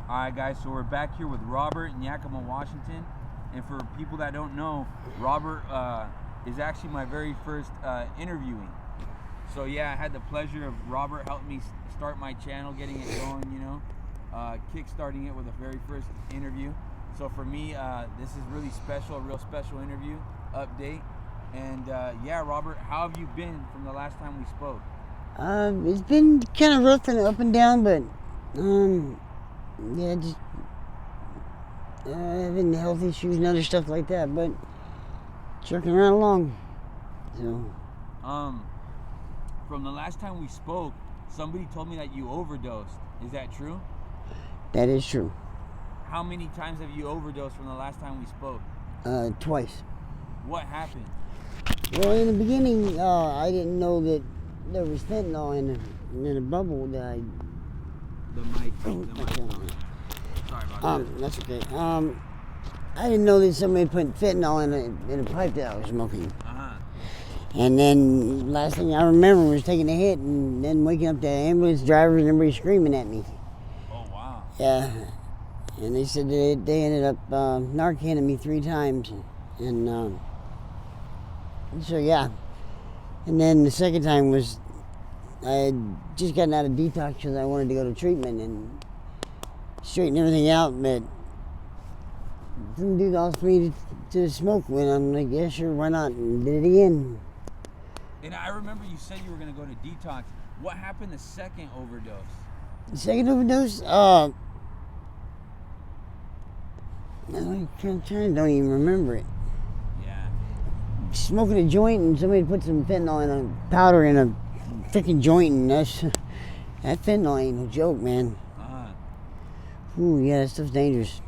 Alright guys, so we're back here with Robert in Yakima, Washington. And for people that don't know, Robert is actually my very first interviewing. So yeah, I had the pleasure of Robert helping me start my channel, getting it going, you know, kick-starting it with the very first interview. So for me, this is really special, a real special interview update. And yeah, Robert, how have you been from the last time we spoke? It's been kind of rough and up and down, but yeah, just having health issues and other stuff like that, but trucking around along. So, from the last time we spoke, somebody told me that you overdosed. Is that true? that is true. How many times have you overdosed from the last time we spoke? Twice. What happened? Well, in the beginning, I didn't know that there was fentanyl in a bubble that I. The mic. Sorry about that. That's okay. I didn't know that somebody put fentanyl in a pipe that I was smoking. And then last thing I remember was taking a hit and then waking up the ambulance drivers and everybody screaming at me. Oh wow. Yeah. And they said that they ended up Narcaning me 3 times. And so yeah. And then the second time was I had just gotten out of detox because I wanted to go to treatment and straighten everything out, but some dude asked me to smoke when I'm like, yeah, sure, why not? And did it again. And I remember you said you were going to go to detox. What happened the second overdose? The second overdose, I don't even remember it. Yeah. Smoking a joint and somebody put some fentanyl in a powder in a freaking joint, and that fentanyl ain't no joke, man. Ooh, yeah, that stuff's dangerous.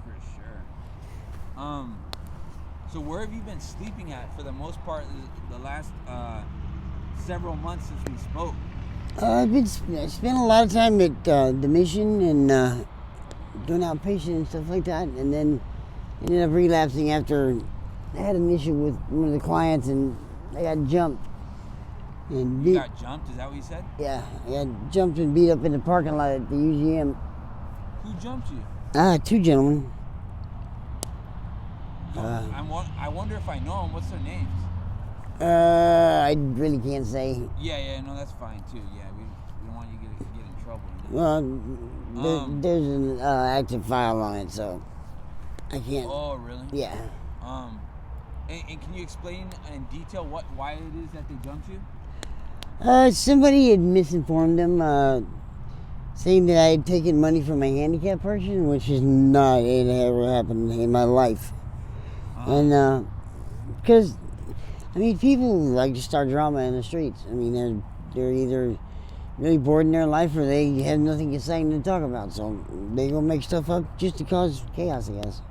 For sure. So where have you been sleeping at for the most part the last several months since we spoke? I spent a lot of time at the mission and doing outpatient and stuff like that, and then ended up relapsing after I had an issue with one of the clients and I got jumped. And You got jumped? Is that what you said? Yeah, I got jumped and beat up in the parking lot at the UGM. Who jumped you? 2 gentlemen. I wonder if I know them. What's their names? I really can't say. Yeah, no, that's fine too. Yeah, we don't want you to get in trouble. Well, there's an active file on it, so I can't. Oh, really? Yeah. And can you explain in detail why it is that they jumped you? Somebody had misinformed them, saying that I had taken money from a handicapped person, which is not it ever happened in my life. And because I mean, people like to start drama in the streets. I mean, they're either really bored in their life or they have nothing exciting to talk about, so they go make stuff up just to cause chaos, I guess.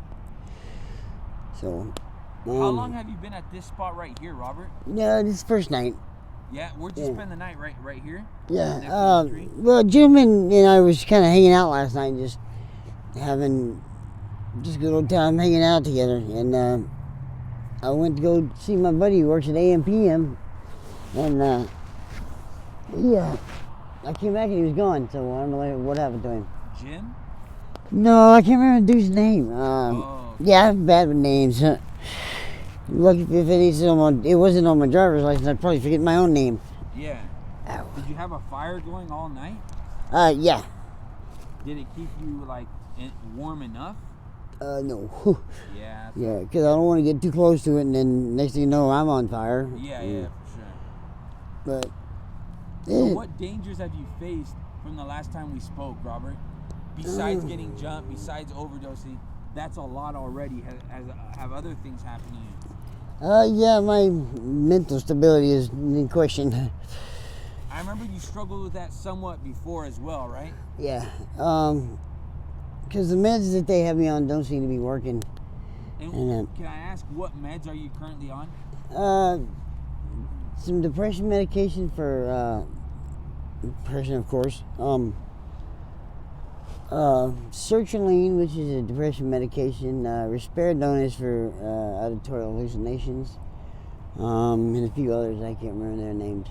So. How long have you been at this spot right here, Robert? Yeah, this first night. Yeah, where'd you spend the night? Right here? Yeah. Well, gentleman and I was kind of hanging out last night, just having just a good old time hanging out together. And I went to go see my buddy who works at AM/PM, and yeah, I came back and he was gone. So I don't know what happened to him. Jim? No, I can't remember the dude's name. Yeah, I'm bad with names. Look, if it wasn't on my driver's license, I'd probably forget my own name. Yeah. Ow. Did you have a fire going all night? Yeah. Did it keep you like warm enough? No. Yeah. Yeah, because I don't want to get too close to it, and then next thing you know, I'm on fire. Yeah, for sure. But. So what dangers have you faced from the last time we spoke, Robert? Besides getting jumped, besides overdosing, that's a lot already. Have other things happened to you? Yeah, my mental stability is in question. I remember you struggled with that somewhat before as well, right? Yeah, because the meds that they have me on don't seem to be working. And can I ask what meds are you currently on? Some depression medication for depression, of course. Sertraline, which is a depression medication. Risperidone is for auditory hallucinations. And a few others, I can't remember their names.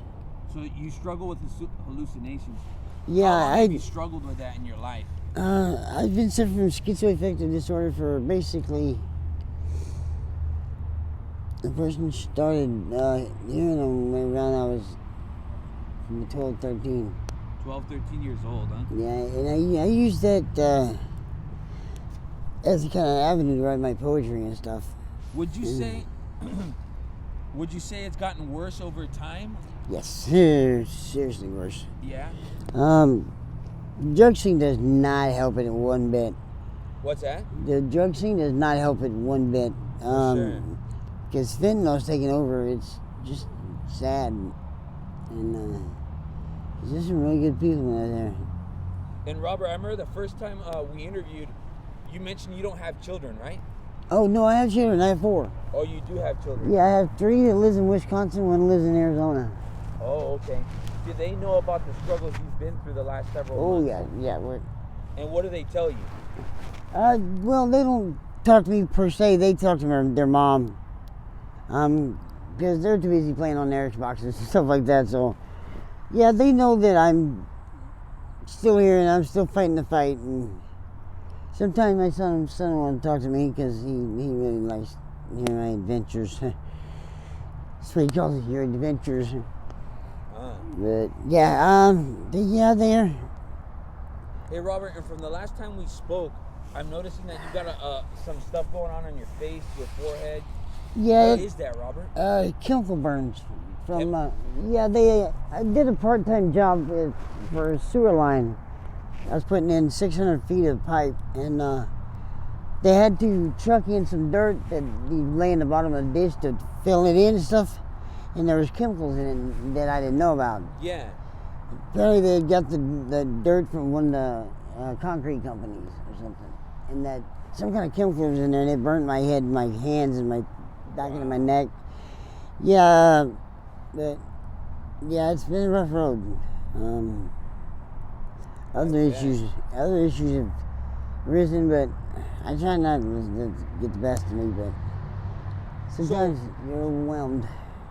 So you struggle with hallucinations. Yeah, How long have you struggled with that in your life? I've been suffering from schizoaffective disorder for basically. The person started hearing them around I was 12, 13. 12, 13 years old, huh? Yeah, and I used that as a kind of avenue to write my poetry and stuff. Would you say would you say it's gotten worse over time? Yes, seriously worse. Yeah. Drug scene does not help it one bit. What's that? The drug scene does not help it one bit. Sure. Because fentanyl's taking over. It's just sad. And there's just some really good people out there. And Robert, I remember the first time we interviewed, you mentioned you don't have children, right? Oh, no, I have children. I have 4. Oh, you do have children? Yeah, I have 3 that lives in Wisconsin, 1 lives in Arizona. Oh, okay. Do they know about the struggles you've been through the last several months? Oh, yeah. And what do they tell you? Well, they don't talk to me per se. They talk to their mom. Because they're too busy playing on their Xboxes and stuff like that. So, yeah, they know that I'm still here and I'm still fighting the fight. And sometimes my son wants to talk to me because he really likes hearing my adventures. That's what he calls it, your adventures. But yeah, they're. Hey Robert, and from the last time we spoke, I'm noticing that you got some stuff going on your face, your forehead. Yeah. What is that, Robert? Chemical burns from. I did a part-time job for a sewer line. I was putting in 600 feet of pipe, and they had to truck in some dirt that you lay in the bottom of the ditch to fill it in and stuff. And there was chemicals in it that I didn't know about. Yeah. Apparently they had got the dirt from one of the concrete companies or something. And that some kind of chemical was in there and it burnt my head, my hands, and my back of my neck. Yeah, but yeah, it's been a rough road. Other issues have risen, but I try not to get the best of me, but sometimes you're overwhelmed.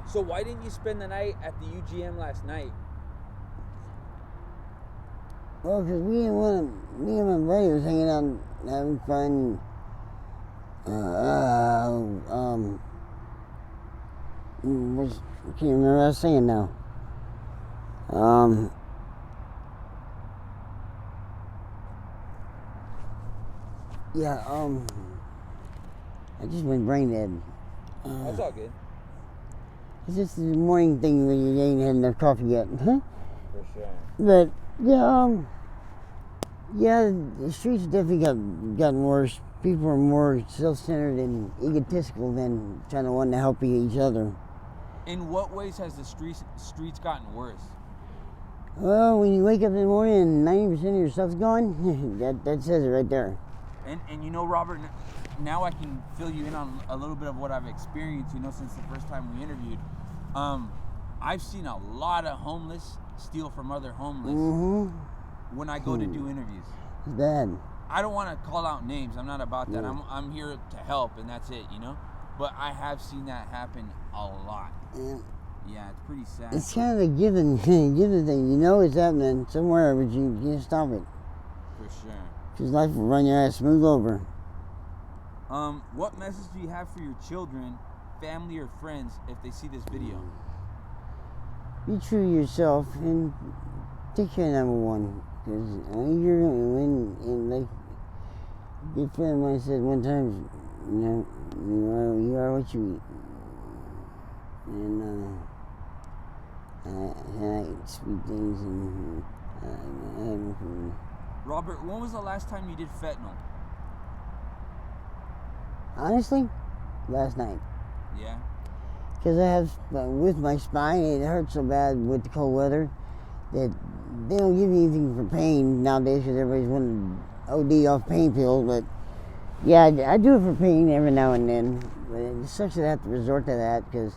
So why didn't you spend the night at the UGM last night? Well, because me and my buddy was hanging out and having fun. I can't remember what I was saying now. I just went brain dead. That's all good. It's just the morning thing when you ain't had enough coffee yet. Huh? For sure. But the streets definitely gotten worse. People are more self-centered and egotistical than trying to want to help each other. In what ways has the streets gotten worse? Well, when you wake up in the morning and 90% of your stuff's gone, that says it right there. And you know, Robert, now I can fill you in on a little bit of what I've experienced, since the first time we interviewed. I've seen a lot of homeless steal from other homeless when I go to do interviews. It's bad. I don't want to call out names. I'm not about that. I'm here to help, and that's it, But I have seen that happen a lot. Yeah, it's pretty sad. It's kind of a given thing. You know it's happening somewhere, but you can't stop it. For sure. Because life will run your ass smooth over. What message do you have for your children, family, or friends if they see this video? Be true to yourself and take care of number one. Because you're going to win. And like a good friend of mine said one time, you are what you eat. And I eat sweet things and I have food. Robert, when was the last time you did fentanyl? Honestly, last night. Yeah? Because I have, with my spine, it hurts so bad with the cold weather that they don't give you anything for pain nowadays because everybody's wanting to OD off pain pills. But yeah, I do it for pain every now and then. But it sucks to have to resort to that because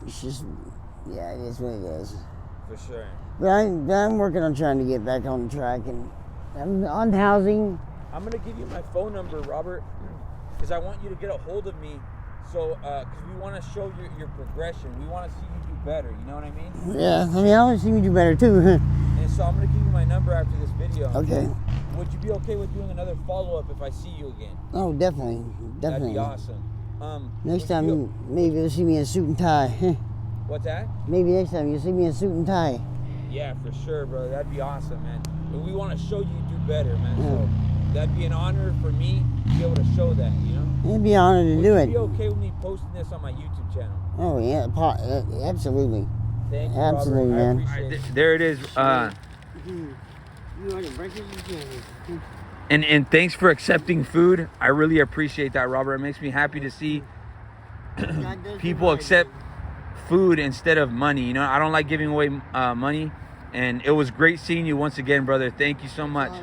it's just, yeah, it is what it is. For sure. But I'm working on trying to get back on track, and I'm on housing. I'm going to give you my phone number, Robert, because I want you to get a hold of me. So, because we want to show your progression. We want to see you do better. You know what I mean? Yeah, I mean, I want to see you do better too. And so I'm gonna give you my number after this video. Okay. Would you be okay with doing another follow-up if I see you again? Oh, definitely. That'd be awesome. Next time, maybe you'll see me in a suit and tie. What's that? Maybe next time you'll see me in a suit and tie. Yeah, for sure, bro. That'd be awesome, man. And we want to show you do better, man. So that'd be an honor for me to be able to show that, you know? It'd be an honor to do it. Would you be okay with me posting this on my YouTube channel? Oh, yeah, absolutely. Thank you, Absolutely, Robert. man. I appreciate it. There it is. And thanks for accepting food. I really appreciate that, Robert. It makes me happy to see people accept food instead of money. You know, I don't like giving away money. And it was great seeing you once again, brother. Thank you so much.